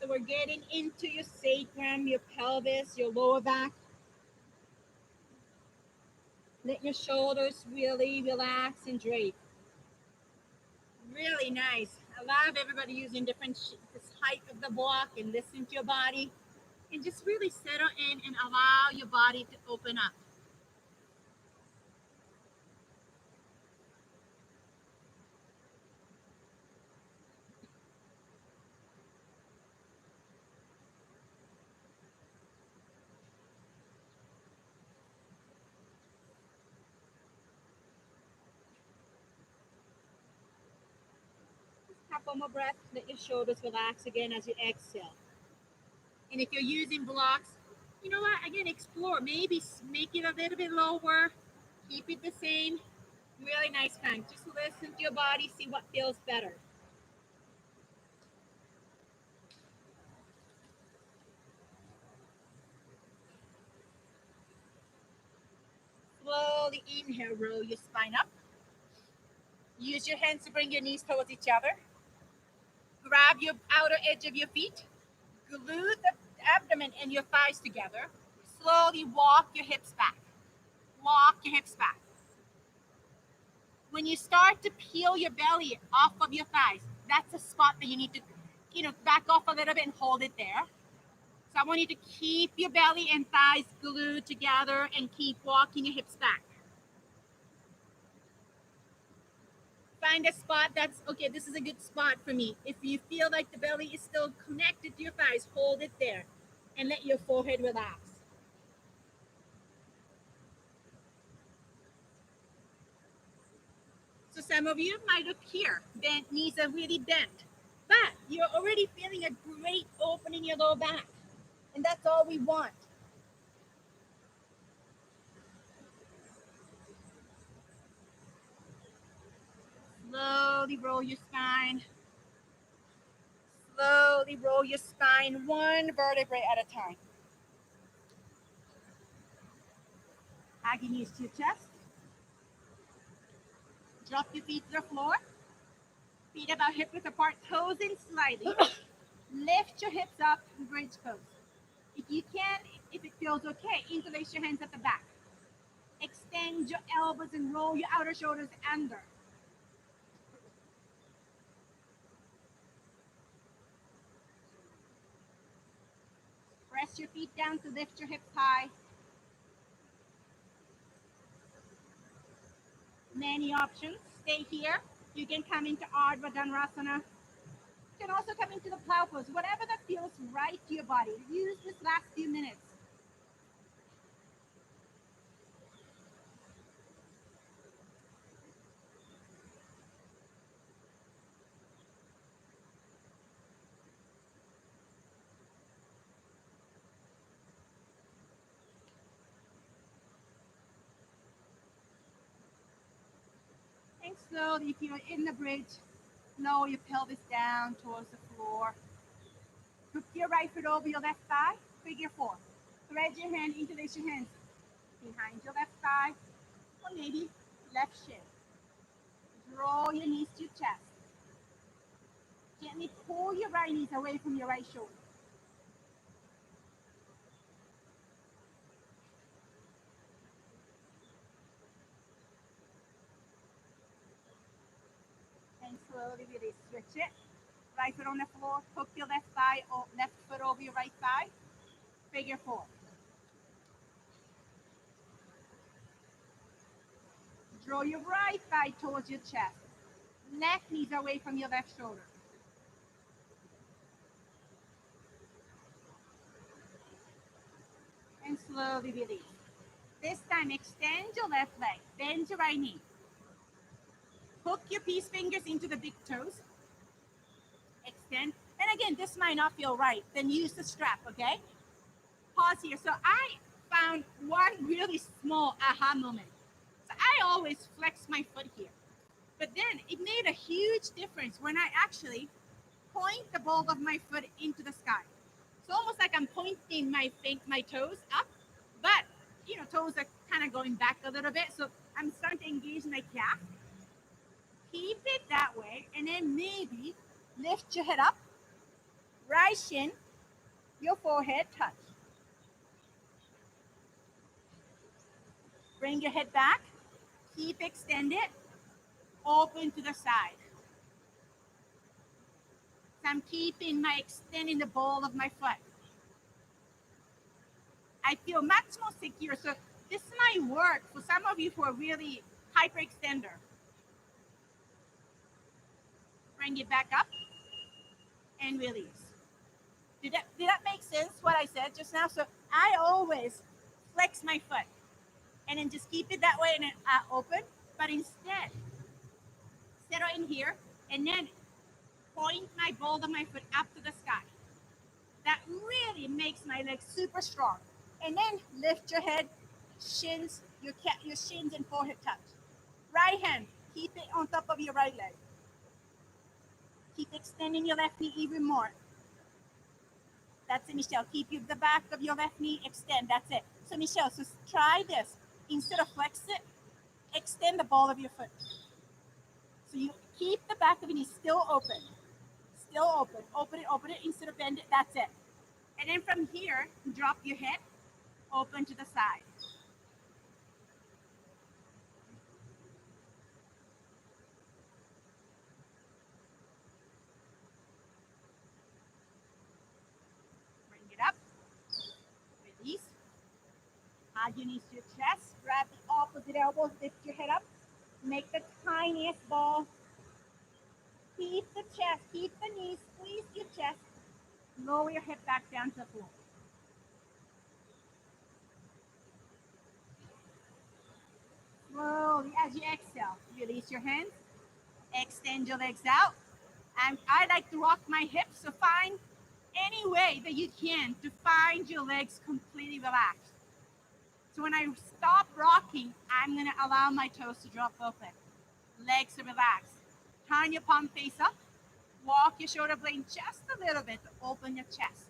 So we're getting into your sacrum, your pelvis, your lower back. Let your shoulders really relax and drape. Really nice. I love everybody using different this height of the block and listen to your body. And just really settle in and allow your body to open up. Couple more breaths. Let your shoulders relax again as you exhale. And if you're using blocks, you know what? Again, explore. Maybe make it a little bit lower. Keep it the same. Really nice time. Just listen to your body. See what feels better. Slowly inhale. Roll your spine up. Use your hands to bring your knees towards each other. Grab your outer edge of your feet. Glue the abdomen and your thighs together. Slowly walk your hips back. Walk your hips back. When you start to peel your belly off of your thighs, that's a spot that you need to, back off a little bit and hold it there. So I want you to keep your belly and thighs glued together and keep walking your hips back. Find a spot that's, okay, this is a good spot for me. If you feel like the belly is still connected to your thighs, hold it there and let your forehead relax. So some of you might look here, bent knees are really bent, but you're already feeling a great opening in your lower back. And that's all we want. Slowly roll your spine. Slowly roll your spine one vertebrae at a time. Hugging knees to your chest. Drop your feet to the floor. Feet about hip width apart, toes in slightly. Lift your hips up, bridge pose. If you can, if it feels okay, interlace your hands at the back. Extend your elbows and roll your outer shoulders under. Press your feet down to lift your hips high. Many options. Stay here. You can come into Ardha Dhanurasana. You can also come into the plow pose, whatever that feels right to your body. Use this last few minutes. And slowly, if you're in the bridge, lower your pelvis down towards the floor. Hook your right foot over your left thigh, figure four. Thread your hand, interlace your hands behind your left thigh, or maybe left shin. Draw your knees to your chest. Gently pull your right knees away from your right shoulder. And slowly release. Switch it. Right foot on the floor. Hook your left thigh or left foot over your right thigh. Figure four. Draw your right thigh towards your chest. Left knees away from your left shoulder. And slowly release. This time, extend your left leg. Bend your right knee. Hook your peace fingers into the big toes. Extend. And again, this might not feel right. Then use the strap, okay? Pause here. So I found one really small aha moment. So I always flex my foot here. But then it made a huge difference when I actually point the ball of my foot into the sky. It's almost like I'm pointing my toes up, but toes are kind of going back a little bit. So I'm starting to engage my calf. Keep it that way, and then maybe lift your head up, right shin, your forehead touch. Bring your head back, keep extended, open to the side. So I'm extending the ball of my foot. I feel much more secure. So this might work for some of you who are really hyperextender. Bring it back up and release. Did that make sense what I said just now? So I always flex my foot and then just keep it that way and then open. But instead, settle in here and then point my ball of my foot up to the sky. That really makes my legs super strong. And then lift your head, shins, your shins and forehead touch. Right hand, keep it on top of your right leg. Keep extending your left knee even more. That's it, Michelle. Keep the back of your left knee, extend. That's it. So Michelle, so try this. Instead of flex it, extend the ball of your foot. So you keep the back of your knee still open. Still open. Open it instead of bend it. That's it. And then from here, drop your head, open to the side. Bring it up. Release. Hug your knees to your chest. Grab the opposite elbows. Lift your head up. Make the tiniest ball. Keep the chest. Keep the knees. Squeeze your chest. Lower your head back down to the floor. Slowly, as you exhale, release your hands. Extend your legs out. And I like to rock my hips, so find any way that you can to find your legs completely relaxed. So when I stop rocking, I'm going to allow my toes to drop open. Legs to relax. Turn your palm face up. Walk your shoulder blade just a little bit to open your chest.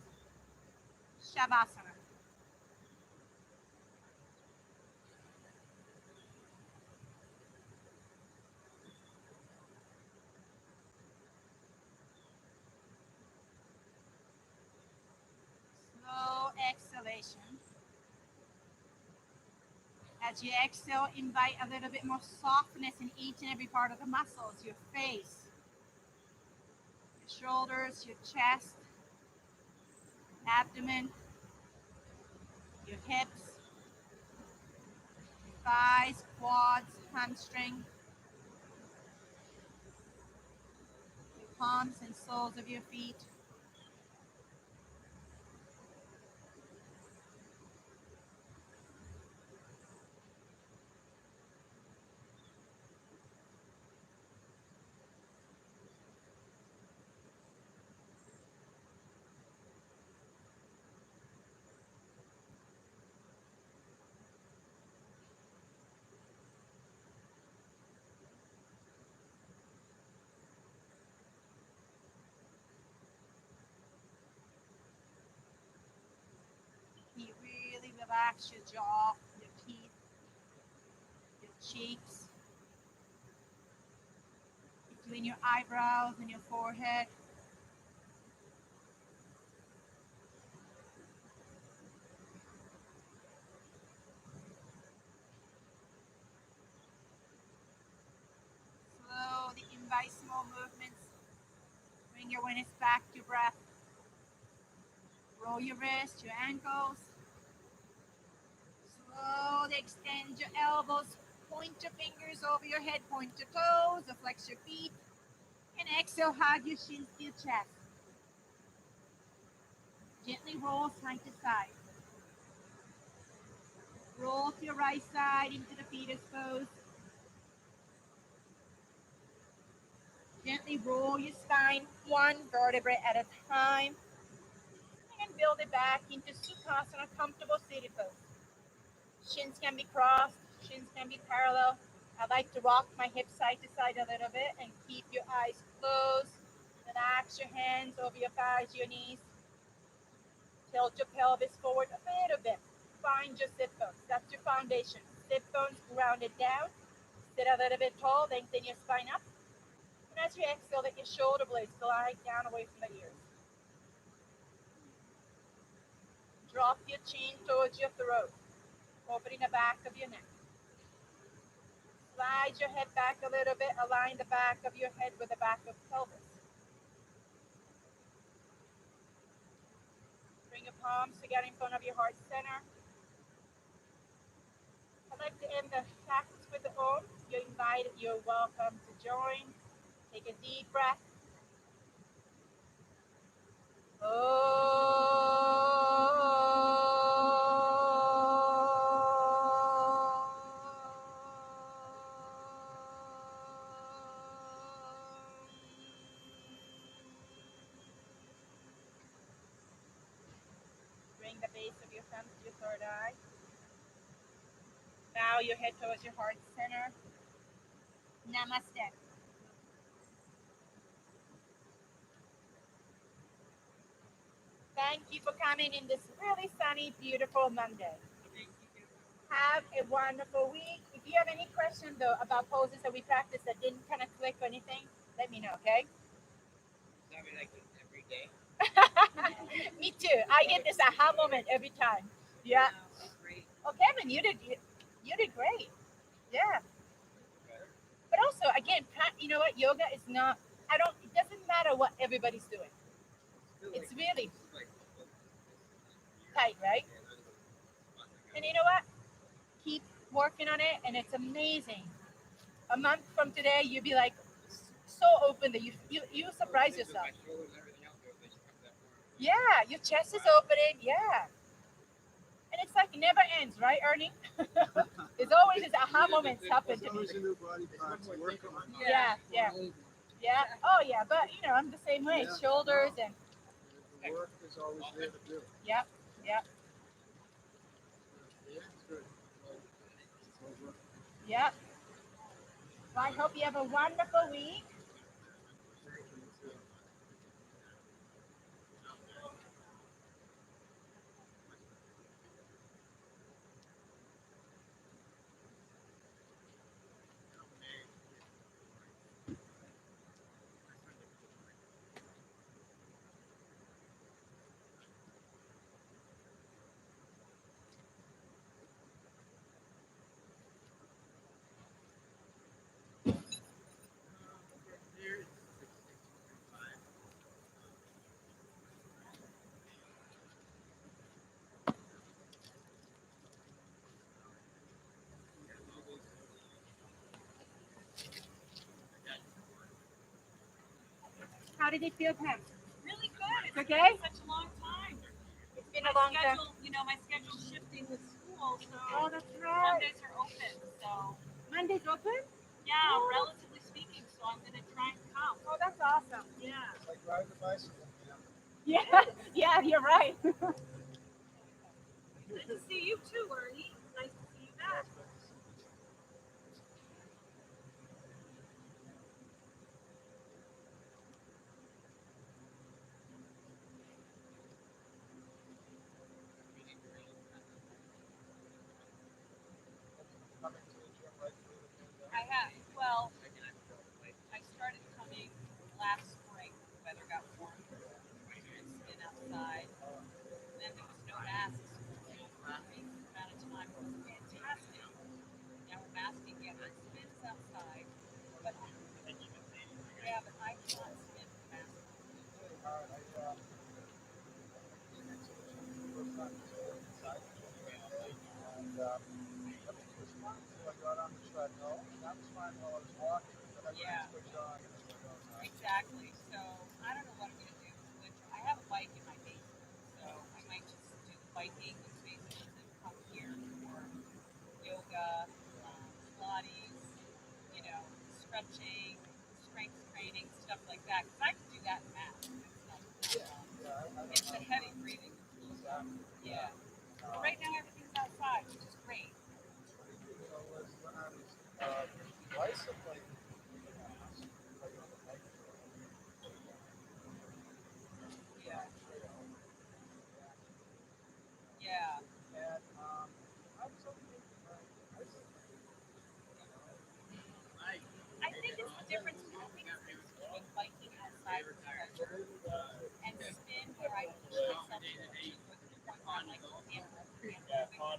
Shavasana. Slow exhalation. As you exhale, invite a little bit more softness in each and every part of the muscles, your face, your shoulders, your chest, abdomen, your hips, thighs, quads, hamstring, your palms and soles of your feet. relax your jaw, your teeth, your cheeks, between your eyebrows and your forehead. Slowly invite small movements. Bring your awareness back to breath. Roll your wrists, your ankles. Slowly extend your elbows. Point your fingers over your head. Point your toes. Flex your feet. And exhale, hug your shins to your chest. Gently roll side to side. Roll to your right side into the fetus pose. Gently roll your spine one vertebrae at a time. And build it back into Sukhasana, comfortable seated pose. Shins can be crossed, shins can be parallel. I like to rock my hips side to side a little bit and keep your eyes closed. Relax your hands over your thighs, your knees. Tilt your pelvis forward a little bit. Find your sit bones. That's your foundation. Sit bones grounded down. Sit a little bit tall, lengthen your spine up. And as you exhale, let your shoulder blades glide down away from the ears. Drop your chin towards your throat, opening the back of your neck. Slide your head back a little bit. Align the back of your head with the back of pelvis. Bring your palms together in front of your heart center. I'd like to end the practice with the Om. You're invited, you're welcome to join. Take a deep breath. Bring the base of your thumb to your third eye. Bow your head towards your heart center. Namaste. Thank you for coming in this really sunny, beautiful Monday. Have a wonderful week. If you have any questions though about poses that we practiced that didn't kind of click or anything, let me know, okay? Is that like every day? Me too. I get this aha moment every time. Yeah. Wow, great. Oh, Kevin, you did great. Yeah. But also, again, you know what? Yoga is not. It doesn't matter what everybody's doing. It's really tight, right? And you know what? Keep working on it, and it's amazing. A month from today, you'll be like so open that you surprise yourself. Yeah, your chest is opening. Yeah. And it's like it never ends, right, Ernie? There's always this aha moments happen to me. Always a new body part to work on. Yeah. Oh yeah, but I'm the same way. Yeah. Shoulders and The work is always there to do. yeah. Yeah, it's good. It's over. Yeah. Well, I hope you have a wonderful week. Thank you, too. How did it feel, Pam? Really good. It's Okay? been such a long time. It's been a long time. My schedule's shifting with school, so Oh, that's right. Mondays are open. So Monday's open? yeah, relatively speaking. So I'm gonna try and come. Oh, that's awesome. Yeah. It's like riding a bicycle. Yeah, yeah, you're right. Good to see you too, Ernie. Nice to see you back. everything was fine until I got on the treadmill, and that was fine while I was walking. But I Yeah. switched on, and I was like, oh no. Exactly. So I don't know what I'm gonna do this winter. I have a bike in my basement, so I might just do biking in spaces and come here for yoga, Pilates, you know, stretching, strength training, stuff like that. Because I can do that in math. It's the heavy breathing. Exactly. Yeah. But right now everything's outside, which is great. You know, when I was bicycling in the past, like on the bike trail, Yeah. trail, Yeah. and I was okay with my bicycle. I think it's the difference. I think it's the difference between biking outside with pleasure and spin where I push myself to the point where I'm like, can't move without control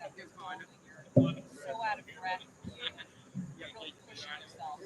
when you're so out of breath, you really push yourself.